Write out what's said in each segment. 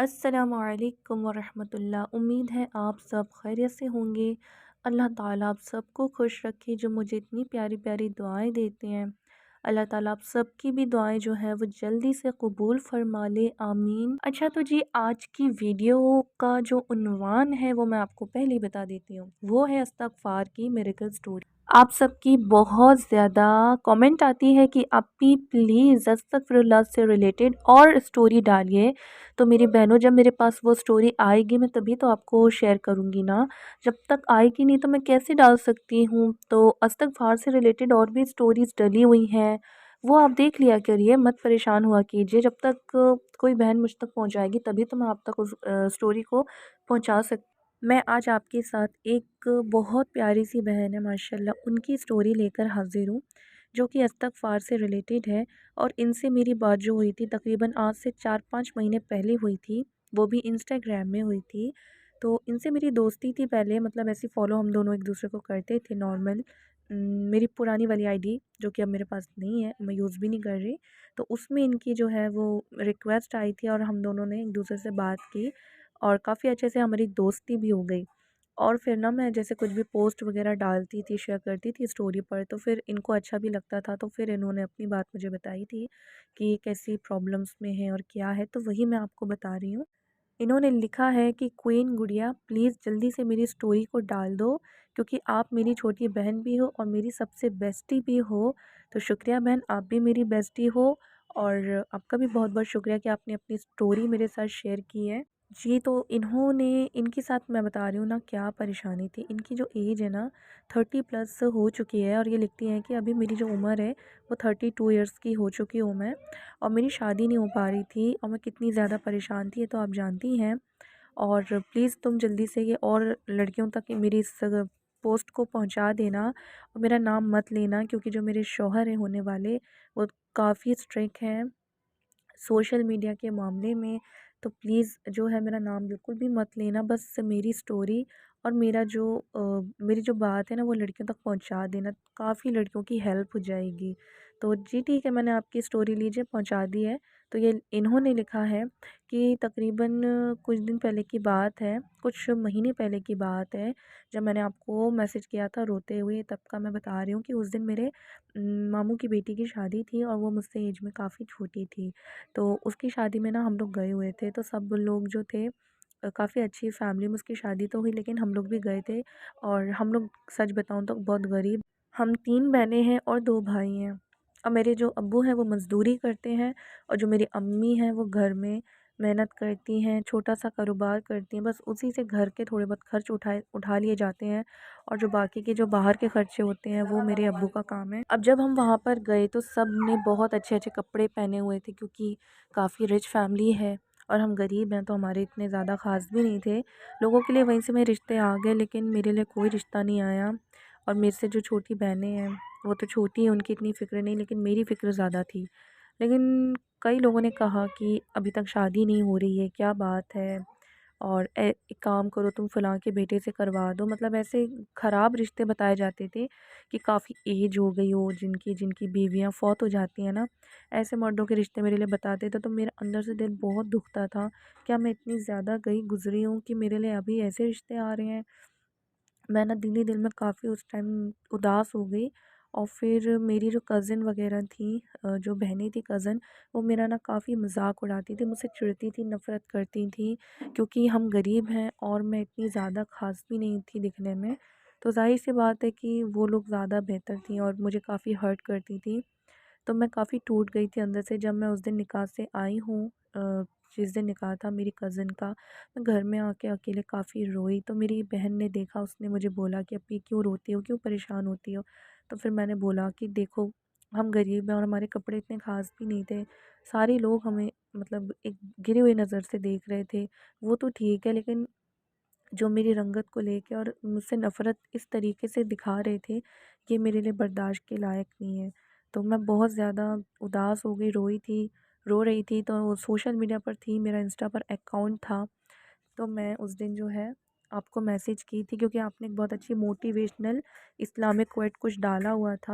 अस्सलामुअलैकुम वरहमतुल्लाह। उम्मीद है आप सब खैरियत से होंगे। अल्लाह ताला आप सबको खुश रखे जो मुझे इतनी प्यारी प्यारी दुआएं देते हैं। अल्लाह ताला आप सबकी भी दुआएं जो है वो जल्दी से कबूल फरमा ले, आमीन। अच्छा तो जी, आज की वीडियो का जो उन्वान है वो मैं आपको पहले ही बता देती हूँ। वो है इस्तग़फ़ार की मिरेकल स्टोरी। आप सबकी बहुत ज़्यादा कमेंट आती है कि आपी प्लीज़ अस्तगफिरुल्लाह से रिलेटेड और स्टोरी डालिए। तो मेरी बहनों, जब मेरे पास वो स्टोरी आएगी मैं तभी तो आपको शेयर करूँगी ना। जब तक आएगी नहीं तो मैं कैसे डाल सकती हूँ। तो इस्तग़फ़ार से रिलेटेड और भी स्टोरीज़ डली हुई हैं, वो आप देख लिया करिए, मत परेशान हुआ कीजिए। जब तक कोई बहन मुझ तक पहुँचाएगी तभी तो मैं आप तक उस स्टोरी को पहुँचा सक मैं आज आपके साथ एक बहुत प्यारी सी बहन है माशाल्लाह, उनकी स्टोरी लेकर हाज़िर हूँ, जो कि इस्तग़फ़ार से रिलेटेड है। और इनसे मेरी बात जो हुई थी तकरीबन आज से 4-5 महीने पहले हुई थी, वो भी इंस्टाग्राम में हुई थी। तो इनसे मेरी दोस्ती थी पहले, मतलब ऐसे फ़ॉलो हम दोनों एक-दूसरे को करते थे नॉर्मल। मेरी पुरानी वाली आईडी जो कि अब मेरे पास नहीं है, मैं यूज़ भी नहीं कर रही, तो उसमें इनकी जो है वो रिक्वेस्ट आई थी और हम दोनों ने एक-दूसरे से बात की और काफ़ी अच्छे से हमारी दोस्ती भी हो गई। और फिर ना मैं जैसे कुछ भी पोस्ट वग़ैरह डालती थी, शेयर करती थी स्टोरी पर, तो फिर इनको अच्छा भी लगता था, तो फिर इन्होंने अपनी बात मुझे बताई थी कि कैसी प्रॉब्लम्स में है और क्या है, तो वही मैं आपको बता रही हूँ। इन्होंने लिखा है कि क्वीन गुड़िया प्लीज़ जल्दी से मेरी स्टोरी को डाल दो, क्योंकि आप मेरी छोटी बहन भी हो और मेरी सबसे बेस्टी भी हो। तो शुक्रिया बहन, आप भी मेरी बेस्टी हो और आपका भी बहुत-बहुत शुक्रिया कि आपने अपनी स्टोरी मेरे साथ शेयर की है। जी, तो इन्होंने इनके साथ मैं बता रही हूँ ना क्या परेशानी थी। इनकी जो एज है ना 30 प्लस हो चुकी है और ये लिखती हैं कि अभी मेरी जो उम्र है वो 32 इयर्स की हो चुकी हूँ मैं, और मेरी शादी नहीं हो पा रही थी और मैं कितनी ज़्यादा परेशान थी ये तो आप जानती हैं। और प्लीज़ तुम जल्दी से ये और लड़कियों तक ये मेरी इस पोस्ट को पहुँचा देना और मेरा नाम मत लेना, क्योंकि जो मेरे शौहर हैं होने वाले वो काफ़ी स्ट्रिक्ट हैं सोशल मीडिया के मामले में। तो प्लीज़ जो है मेरा नाम बिल्कुल भी मत लेना, बस मेरी स्टोरी और मेरी जो बात है ना वो लड़कियों तक पहुंचा देना, काफ़ी लड़कियों की हेल्प हो जाएगी। तो जी ठीक है, मैंने आपकी स्टोरी लीजिए पहुंचा दी है। तो ये इन्होंने लिखा है कि तकरीबन कुछ दिन पहले की बात है, कुछ महीने पहले की बात है, जब मैंने आपको मैसेज किया था रोते हुए, तब का मैं बता रही हूँ कि उस दिन मेरे मामू की बेटी की शादी थी और वो मुझसे एज में काफ़ी छोटी थी। तो उसकी शादी में ना हम लोग गए हुए थे, तो सब लोग जो थे काफ़ी अच्छी फैमिली में उसकी शादी तो हुई, लेकिन हम लोग भी गए थे। और हम लोग सच बताऊँ तो बहुत गरीब, हम 3 बहनें हैं और 2 भाई हैं। और मेरे जो अब्बू हैं वो मज़दूरी करते हैं और जो मेरी अम्मी हैं वो घर में मेहनत करती हैं, छोटा-सा कारोबार करती हैं, बस उसी से घर के थोड़े बहुत खर्च उठा लिए जाते हैं और जो बाकी के जो बाहर के खर्चे होते हैं वो मेरे अब्बू का काम है। अब जब हम वहाँ पर गए तो सब ने बहुत अच्छे-अच्छे कपड़े पहने हुए थे, क्योंकि काफ़ी रिच फैमिली है और हम गरीब हैं तो हमारे इतने ज़्यादा ख़ास भी नहीं थे। लोगों के लिए वहीं से मेरे रिश्ते आ गए, लेकिन मेरे लिए कोई रिश्ता नहीं आया। और मेरे से जो छोटी बहनें हैं वो तो छोटी हैं, उनकी इतनी फ़िक्र नहीं, लेकिन मेरी फ़िक्र ज़्यादा थी। लेकिन कई लोगों ने कहा कि अभी तक शादी नहीं हो रही है, क्या बात है? और एक काम करो तुम फलाँ के बेटे से करवा दो, मतलब ऐसे ख़राब रिश्ते बताए जाते थे कि काफ़ी एज हो गई हो जिनकी जिनकी बीवियाँ फ़ौत हो जाती हैं ना, ऐसे मर्दों के रिश्ते मेरे लिए बताते थे। तो मेरा अंदर से दिल बहुत दुखता था, क्या मैं इतनी ज़्यादा गई गुज़री हूँ कि मेरे लिए अभी ऐसे रिश्ते आ रहे हैं। मैं ना दिल ही दिल में काफ़ी उस टाइम उदास हो गई। और फिर मेरी जो कज़िन वग़ैरह थी, जो बहनें थी कज़िन, वो मेरा ना काफ़ी मज़ाक उड़ाती थी, मुझसे चिढ़ती थी, नफ़रत करती थी, क्योंकि हम गरीब हैं और मैं इतनी ज़्यादा ख़ास भी नहीं थी दिखने में। तो ज़ाहिर-सी बात है कि वो लोग ज़्यादा बेहतर थीं और मुझे काफ़ी हर्ट करती थीं। तो मैं काफ़ी टूट गई थी अंदर से जब मैं उस दिन निकाह से आई हूँ। जिस दिन निकाह था मेरी कज़िन का, मैं घर में आके अकेले काफ़ी रोई। तो मेरी बहन ने देखा, उसने मुझे बोला कि अप्पी क्यों रोती हो, क्यों परेशान होती हो? तो फिर मैंने बोला कि देखो, हम गरीब हैं और हमारे कपड़े इतने ख़ास भी नहीं थे। सारे लोग हमें मतलब एक गिरी हुई नज़र से देख रहे थे। वो तो ठीक है, लेकिन जो मेरी रंगत को लेके और मुझसे नफ़रत इस तरीके से दिखा रहे थे, ये मेरे लिए बर्दाश्त के लायक नहीं है। तो मैं बहुत ज़्यादा उदास हो गई, रो रही थी। तो सोशल मीडिया पर थी, मेरा इंस्टा पर अकाउंट था। तो मैं उस दिन जो है आपको मैसेज की थी, क्योंकि आपने एक बहुत अच्छी मोटिवेशनल इस्लामिक क्वोट कुछ डाला हुआ था।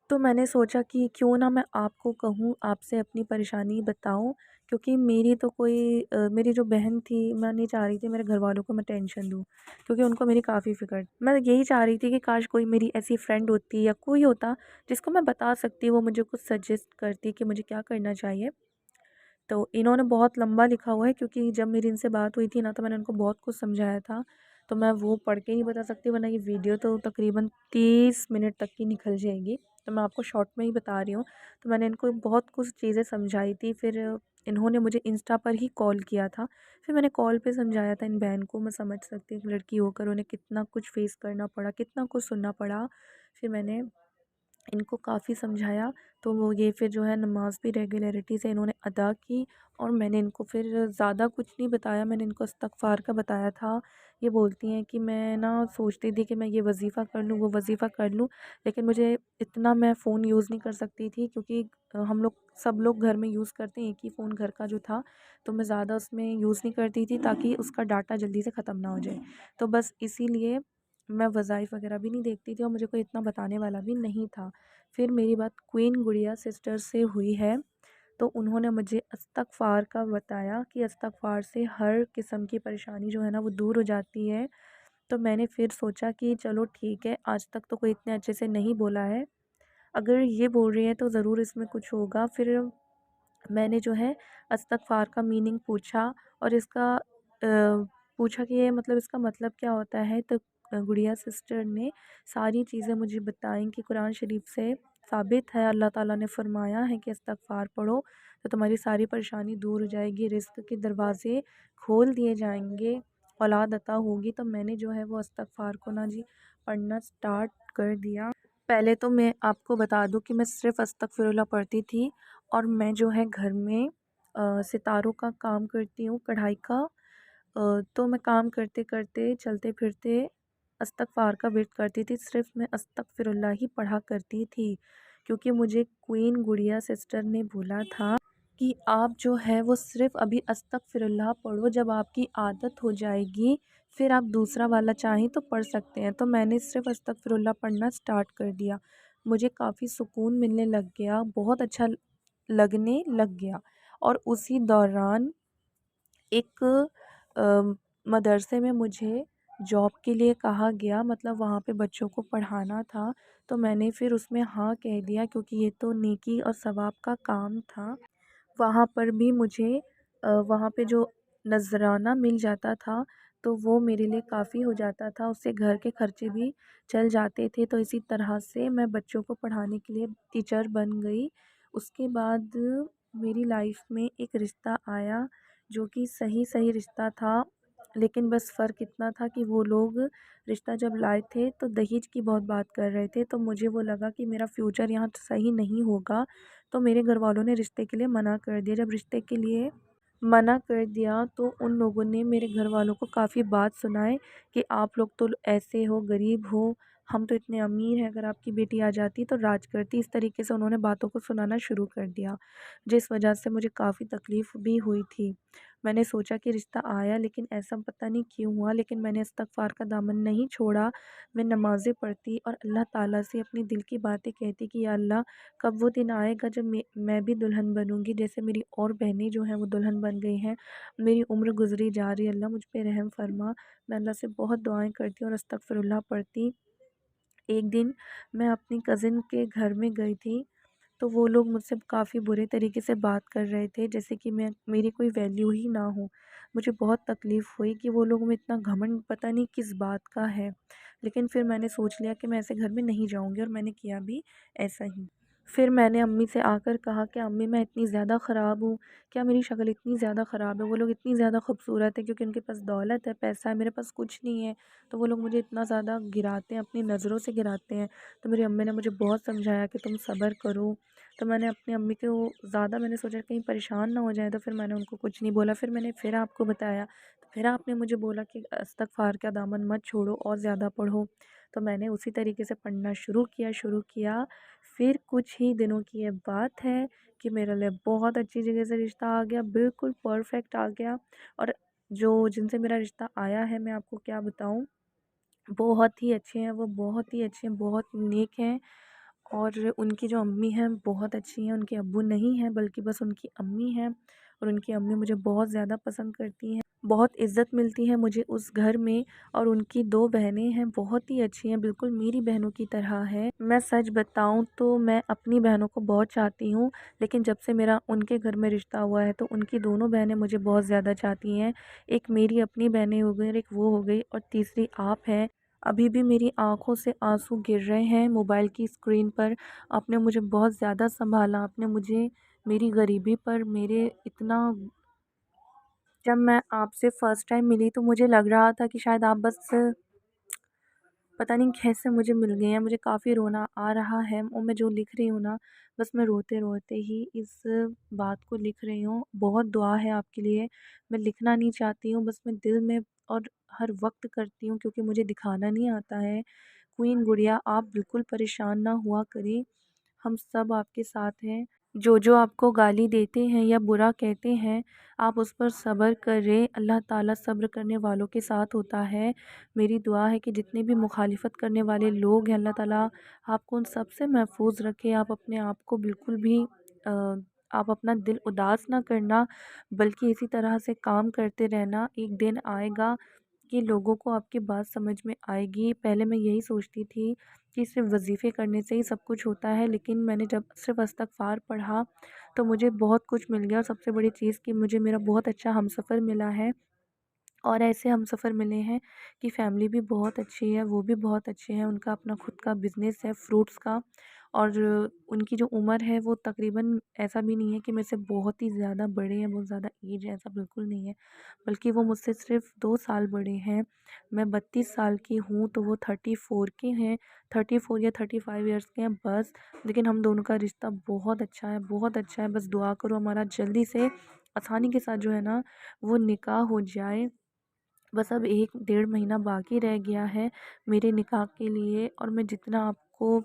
तो मैंने सोचा कि क्यों ना मैं आपको कहूँ, आपसे अपनी परेशानी बताऊँ, क्योंकि मेरी तो कोई मेरी जो बहन थी, मैं नहीं चाह रही थी मेरे घरवालों को मैं टेंशन दूँ, क्योंकि उनको मेरी काफ़ी फ़िक्र। मैं यही चाह रही थी कि काश कोई मेरी ऐसी फ्रेंड होती या कोई होता जिसको मैं बता सकती, वो मुझे कुछ सजेस्ट करती कि मुझे क्या करना चाहिए। तो इन्होंने बहुत लंबा लिखा हुआ है, क्योंकि जब मेरी इनसे बात हुई थी ना, तो मैंने उनको बहुत कुछ समझाया था। तो मैं वो पढ़ के नहीं बता सकती, वरना ये वीडियो तो तकरीबन 30 मिनट तक की निकल जाएगी। तो मैं आपको शॉर्ट में ही बता रही हूँ। तो मैंने इनको बहुत कुछ चीज़ें समझाई थी, फिर इन्होंने मुझे इंस्टा पर ही कॉल किया था। फिर मैंने कॉल पे समझाया था इन बहन को। मैं समझ सकती हूँ एक लड़की होकर उन्हें कितना कुछ फ़ेस करना पड़ा, कितना कुछ सुनना पड़ा। फिर मैंने इनको काफ़ी समझाया, तो वो ये फिर जो है नमाज़ भी रेगुलरिटी से इन्होंने अदा की। और मैंने इनको फिर ज़्यादा कुछ नहीं बताया, मैंने इनको इस्तिग़फ़ार का बताया था। ये बोलती हैं कि मैं ना सोचती थी कि मैं ये वज़ीफ़ा कर लूँ, वो वज़ीफ़ा कर लूँ, लेकिन मुझे इतना मैं फ़ोन यूज़ नहीं कर सकती थी, क्योंकि हम लोग सब लोग घर में यूज़ करते हैं, एक ही फ़ोन घर का जो था, तो मैं ज़्यादा उसमें यूज़ नहीं करती थी, ताकि उसका डाटा जल्दी से ख़त्म ना हो जाए। तो बस इसीलिए मैं वज़ाइफ़ वग़ैरह भी नहीं देखती थी, और मुझे कोई इतना बताने वाला भी नहीं था। फिर मेरी बात क्वीन गुड़िया सिस्टर से हुई है, तो उन्होंने मुझे इस्तिग़फ़ार का बताया कि इस्तिग़फ़ार से हर किस्म की परेशानी जो है ना वो दूर हो जाती है। तो मैंने फिर सोचा कि चलो ठीक है, आज तक तो कोई इतने अच्छे से नहीं बोला है, अगर ये बोल रही है तो ज़रूर इसमें कुछ होगा। फिर मैंने जो है इस्तिग़फ़ार का मीनिंग पूछा, और इसका पूछा कि ये मतलब इसका मतलब क्या होता है। तो गुड़िया सिस्टर ने सारी चीज़ें मुझे बताई कि कुरान शरीफ से साबित है, अल्लाह ताला ने फ़रमाया है कि इस्तिग़फ़ार पढ़ो तो तुम्हारी सारी परेशानी दूर हो जाएगी, रिज़्क़ के दरवाज़े खोल दिए जाएंगे, औलाद अता होगी। तो मैंने जो है वो इस्तिग़फ़ार को ना जी पढ़ना स्टार्ट कर दिया। पहले तो मैं आपको बता दूँ कि मैं सिर्फ़ अस्तगफिरुल्लाह पढ़ती थी, और मैं जो है घर में सितारों का काम करती हूँ, कढ़ाई का। तो मैं काम करते-करते, चलते-फिरते इस्तिग़फ़ार का विर्द करती थी। सिर्फ़ मैं अस्तगफिरुल्लाह ही पढ़ा करती थी, क्योंकि मुझे क्वीन गुड़िया सिस्टर ने बोला था कि आप जो है वो सिर्फ़ अभी अस्तगफिरुल्लाह पढ़ो, जब आपकी आदत हो जाएगी, फिर आप दूसरा वाला चाहें तो पढ़ सकते हैं। तो मैंने सिर्फ़ अस्तगफिरुल्लाह पढ़ना स्टार्ट कर दिया। मुझे काफ़ी सुकून मिलने लग गया, बहुत अच्छा लगने लग गया। और उसी दौरान एक मदरसे में मुझे जॉब के लिए कहा गया, मतलब वहाँ पे बच्चों को पढ़ाना था। तो मैंने फिर उसमें हाँ कह दिया, क्योंकि ये तो नेकी और सवाब का काम था। वहाँ पर भी मुझे वहाँ पे जो नज़राना मिल जाता था, तो वो मेरे लिए काफ़ी हो जाता था, उससे घर के खर्चे भी चल जाते थे। तो इसी तरह से मैं बच्चों को पढ़ाने के लिए टीचर बन गई। उसके बाद मेरी लाइफ में एक रिश्ता आया, जो कि सही रिश्ता था, लेकिन बस फ़र्क इतना था कि वो लोग रिश्ता जब लाए थे तो दहेज की बहुत बात कर रहे थे। तो मुझे वो लगा कि मेरा फ्यूचर यहाँ सही नहीं होगा, तो मेरे घरवालों ने रिश्ते के लिए मना कर दिया। जब रिश्ते के लिए मना कर दिया, तो उन लोगों ने मेरे घरवालों को काफ़ी बात सुनाए कि आप लोग तो ऐसे हो, गरीब हो, हम तो इतने अमीर हैं, अगर आपकी बेटी आ जाती तो राज करती। इस तरीके से उन्होंने बातों को सुनाना शुरू कर दिया, जिस वजह से मुझे काफ़ी तकलीफ़ भी हुई थी। मैंने सोचा कि रिश्ता आया, लेकिन ऐसा पता नहीं क्यों हुआ, लेकिन मैंने इस्तिग़फ़ार का दामन नहीं छोड़ा। मैं नमाज़ें पढ़ती और अल्लाह ताला से अपने दिल की बातें कहती कि या अल्लाह, कब वो दिन आएगा जब मैं भी दुल्हन बनूँगी, जैसे मेरी और बहनें जो हैं वो दुल्हन बन गई हैं। मेरी उम्र गुज़री जा रही है, अल्लाह मुझ पे रहम फ़रमा। मैं अल्लाह से बहुत दुआएँ करती और अस्तगफिरुल्लाह पढ़ती। एक दिन मैं अपनी कज़िन के घर में गई थी, तो वो लोग मुझसे काफ़ी बुरे तरीके से बात कर रहे थे, जैसे कि मैं मेरी कोई वैल्यू ही ना हो। मुझे बहुत तकलीफ़ हुई कि वो लोग में इतना घमंड पता नहीं किस बात का है। लेकिन फिर मैंने सोच लिया कि मैं ऐसे घर में नहीं जाऊँगी, और मैंने किया भी ऐसा ही। फिर मैंने अम्मी से आकर कहा कि अम्मी, मैं इतनी ज़्यादा ख़राब हूँ? क्या मेरी शक्ल इतनी ज़्यादा ख़राब है? वो लोग इतनी ज़्यादा खूबसूरत है, क्योंकि उनके पास दौलत है, पैसा है, मेरे पास कुछ नहीं है। तो वो लोग मुझे इतना ज़्यादा गिराते हैं, अपनी नज़रों से गिराते हैं। तो मेरी अम्मी ने मुझे बहुत समझाया कि तुम सब्र करो। तो मैंने अपनी अम्मी को ज़्यादा मैंने सोचा कहीं परेशान ना हो जाएँ, तो फिर मैंने उनको कुछ नहीं बोला। फिर मैंने फिर आपको बताया, तो फिर आपने मुझे बोला कि इस्तग़फ़ार का दामन मत छोड़ो और ज़्यादा पढ़ो। तो मैंने उसी तरीके से पढ़ना शुरू किया। फिर कुछ ही दिनों की ये बात है कि मेरे लिए बहुत अच्छी जगह से रिश्ता आ गया, बिल्कुल परफ़ेक्ट आ गया। और जो जिनसे मेरा रिश्ता आया है, मैं आपको क्या बताऊँ, बहुत ही अच्छे हैं वो, बहुत ही अच्छे हैं, बहुत नेक हैं। और उनकी जो अम्मी हैं बहुत अच्छी हैं, उनके अब्बू नहीं हैं बल्कि बस उनकी अम्मी हैं। और उनकी अम्मी मुझे बहुत ज़्यादा पसंद करती हैं, बहुत इज़्ज़त मिलती है मुझे उस घर में। और उनकी 2 बहनें हैं, बहुत ही अच्छी हैं, बिल्कुल मेरी बहनों की तरह है। मैं सच बताऊँ तो मैं अपनी बहनों को बहुत चाहती हूँ, लेकिन जब से मेरा उनके घर में रिश्ता हुआ है तो उनकी दोनों बहनें मुझे बहुत ज़्यादा चाहती हैं। एक मेरी अपनी बहनें हो गई और एक वो हो गई और तीसरी आप हैं। अभी भी मेरी आँखों से आँसू गिर रहे हैं मोबाइल की स्क्रीन पर। आपने मुझे बहुत ज़्यादा सँभाला, आपने मुझे मेरी गरीबी पर मेरे इतना जब मैं आपसे फ़र्स्ट टाइम मिली तो मुझे लग रहा था कि शायद आप बस पता नहीं कैसे मुझे मिल गए हैं। मुझे काफ़ी रोना आ रहा है और मैं जो लिख रही हूँ ना, बस मैं रोते-रोते ही इस बात को लिख रही हूँ। बहुत दुआ है आपके लिए, मैं लिखना नहीं चाहती हूँ, बस मैं दिल में और हर वक़्त करती हूँ क्योंकि मुझे दिखाना नहीं आता है। क्वीन गुड़िया, आप बिल्कुल परेशान ना हुआ करें, हम सब आपके साथ हैं। जो आपको गाली देते हैं या बुरा कहते हैं, आप उस पर सब्र करें, अल्लाह ताला सब्र करने वालों के साथ होता है। मेरी दुआ है कि जितने भी मुखालिफत करने वाले लोग हैं, अल्लाह ताला आपको उन सब से महफूज़ रखे। आप अपने आप को बिल्कुल भी अ, आप अपना दिल उदास ना करना, बल्कि इसी तरह से काम करते रहना। एक दिन आएगा कि लोगों को आपकी बात समझ में आएगी। पहले मैं यही सोचती थी कि सिर्फ़ वज़ीफ़े करने से ही सब कुछ होता है, लेकिन मैंने जब सिर्फ़ इस्तिग़फ़ार पढ़ा तो मुझे बहुत कुछ मिल गया। और सबसे बड़ी चीज़ कि मुझे मेरा बहुत अच्छा हमसफ़र मिला है। और ऐसे हमसफ़र मिले हैं कि फ़ैमिली भी बहुत अच्छी है, वो भी बहुत अच्छे हैं, उनका अपना खुद का बिज़नेस है फ्रूट्स का। और उनकी जो उम्र है वो तकरीबन ऐसा भी नहीं है कि मेरे से बहुत ही ज़्यादा बड़े हैं, बहुत ज़्यादा एज है, ऐसा बिल्कुल नहीं है। बल्कि वो मुझसे सिर्फ़ 2 साल बड़े हैं। मैं 32 साल की हूँ तो वो 34 के हैं, 34 या 35 इयर्स के हैं बस। लेकिन हम दोनों का रिश्ता बहुत अच्छा है, बहुत अच्छा है। बस दुआ करो हमारा जल्दी से आसानी के साथ जो है ना वो निकाह हो जाए। बस अब 1 डेढ़ महीना बाकी रह गया है मेरे निकाह के लिए। और मैं जितना आपको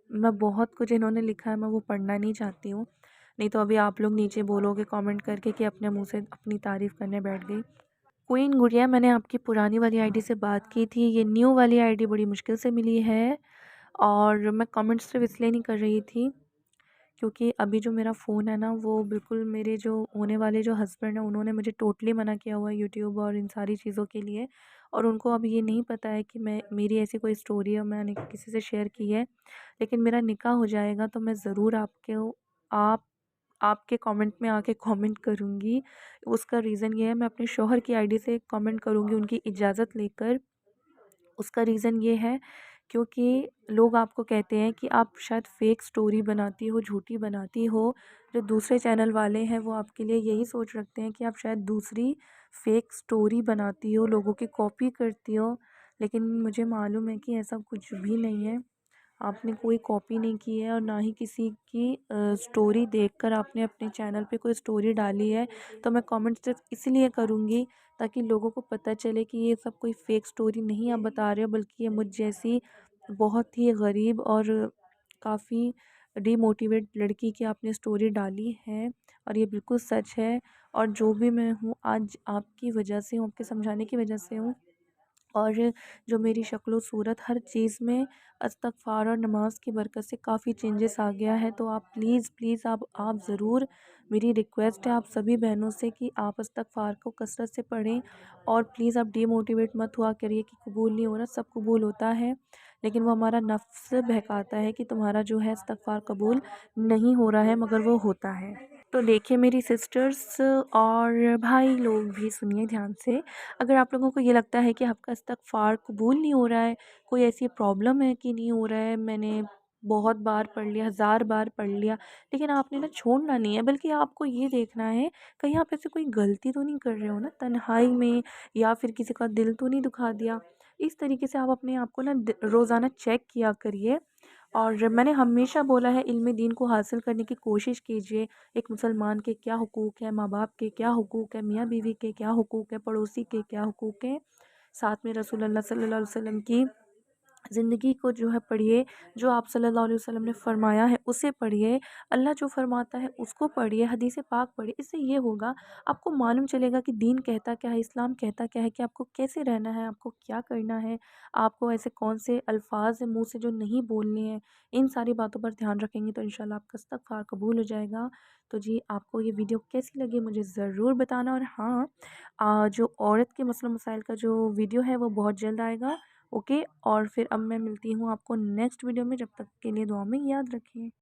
मैं बहुत कुछ इन्होंने लिखा है मैं वो पढ़ना नहीं चाहती हूँ। नहीं तो अभी आप लोग नीचे बोलोगे कमेंट करके कि अपने मुँह से अपनी तारीफ़ करने बैठ गई। क्वीन गुड़िया, मैंने आपकी पुरानी वाली आईडी से बात की थी, ये न्यू वाली आईडी बड़ी मुश्किल से मिली है। और मैं कमेंट सिर्फ़ इसलिए नहीं कर रही थी क्योंकि अभी जो मेरा फ़ोन है ना वो बिल्कुल मेरे जो होने वाले जो हस्बैंड हैं उन्होंने मुझे टोटली मना किया हुआ है यूट्यूब और इन सारी चीज़ों के लिए। और उनको अब ये नहीं पता है कि मैं मेरी ऐसी कोई स्टोरी है मैंने किसी से शेयर की है। लेकिन मेरा निकाह हो जाएगा तो मैं ज़रूर आप आपके कमेंट में आके कमेंट करूँगी। उसका रीज़न ये है, मैं अपने शौहर की आईडी से कमेंट करूँगी उनकी इजाज़त लेकर। उसका रीज़न ये है क्योंकि लोग आपको कहते हैं कि आप शायद फ़ेक स्टोरी बनाती हो, झूठी बनाती हो। जो दूसरे चैनल वाले हैं वो आपके लिए यही सोच रखते हैं कि आप शायद दूसरी फ़ेक स्टोरी बनाती हो, लोगों की कॉपी करती हो। लेकिन मुझे मालूम है कि ऐसा कुछ भी नहीं है। आपने कोई कॉपी नहीं की है और ना ही किसी की स्टोरी देखकर आपने अपने चैनल पे कोई स्टोरी डाली है। तो मैं कमेंट सिर्फ़ इसलिए करूँगी ताकि लोगों को पता चले कि ये सब कोई फ़ेक स्टोरी नहीं आप बता रहे हो, बल्कि ये मुझ जैसी बहुत ही गरीब और काफ़ी डिमोटिवेट लड़की की आपने स्टोरी डाली है। और ये बिल्कुल सच है। और जो भी मैं हूँ आज आपकी वजह से हूँ, आपके समझाने की वजह से हूँ। और जो मेरी शक्ल सूरत हर चीज़ में इस्तग़फ़ार और नमाज़ की बरकत से काफ़ी चेंजेस आ गया है। तो आप प्लीज़ आप ज़रूर, मेरी रिक्वेस्ट है आप सभी बहनों से कि आप इस्तग़फ़ार को कसरत से पढ़ें। और प्लीज़ आप डिमोटिवेट मत हुआ करिए कि कबूल नहीं हो रहा, सब कबूल होता है। लेकिन वो हमारा नफ्स बहकाता है कि तुम्हारा जो है इस्तग़फ़ार कबूल नहीं हो रहा है, मगर वो होता है। तो देखिए मेरी सिस्टर्स और भाई लोग भी सुनिए ध्यान से। अगर आप लोगों को ये लगता है कि आपका इस्तग़फ़ार कबूल नहीं हो रहा है, कोई ऐसी प्रॉब्लम है कि नहीं हो रहा है, मैंने बहुत बार पढ़ लिया, हज़ार बार पढ़ लिया, लेकिन आपने ना छोड़ना नहीं है, बल्कि आपको ये देखना है कहीं आप ऐसे कोई गलती तो नहीं कर रहे हो ना तन्हाई में, या फिर किसी का दिल तो नहीं दुखा दिया। इस तरीके से आप अपने आप को ना रोज़ाना चेक किया करिए। और मैंने हमेशा बोला है इल्म दीन को हासिल करने की कोशिश कीजिए। एक मुसलमान के क्या हुकूक है, माँ बाप के क्या हुकूक है, मियाँ बीवी के क्या हुकूक है, पड़ोसी के क्या हुकूक हैं, साथ में रसूलुल्लाह सल्लल्लाहु अलैहि वसल्लम की ज़िंदगी को जो है पढ़िए, जो आप सल्लल्लाहु अलैहि वसल्लम ने फ़रमाया है उसे पढ़िए, अल्लाह जो फ़रमाता है उसको पढ़िए, हदीस पाक पढ़िए। इससे ये होगा, आपको मालूम चलेगा कि दीन कहता क्या है, इस्लाम कहता क्या है, कि आपको कैसे रहना है, आपको क्या करना है, आपको ऐसे कौन से अल्फ़ाज़ हैं मुँह से जो नहीं बोलने हैं। इन सारी बातों पर ध्यान रखेंगे तो इंशाल्लाह आपका इस्तग़फ़ार कबूल हो जाएगा। तो जी, आपको ये वीडियो कैसी लगी मुझे ज़रूर बताना, और हाँ, जो औरत के मसला मसाइल का जो वीडियो है वो बहुत जल्द आएगा। ओके, और फिर अब मैं मिलती हूँ आपको नेक्स्ट वीडियो में, जब तक के लिए दुआ में याद रखिए।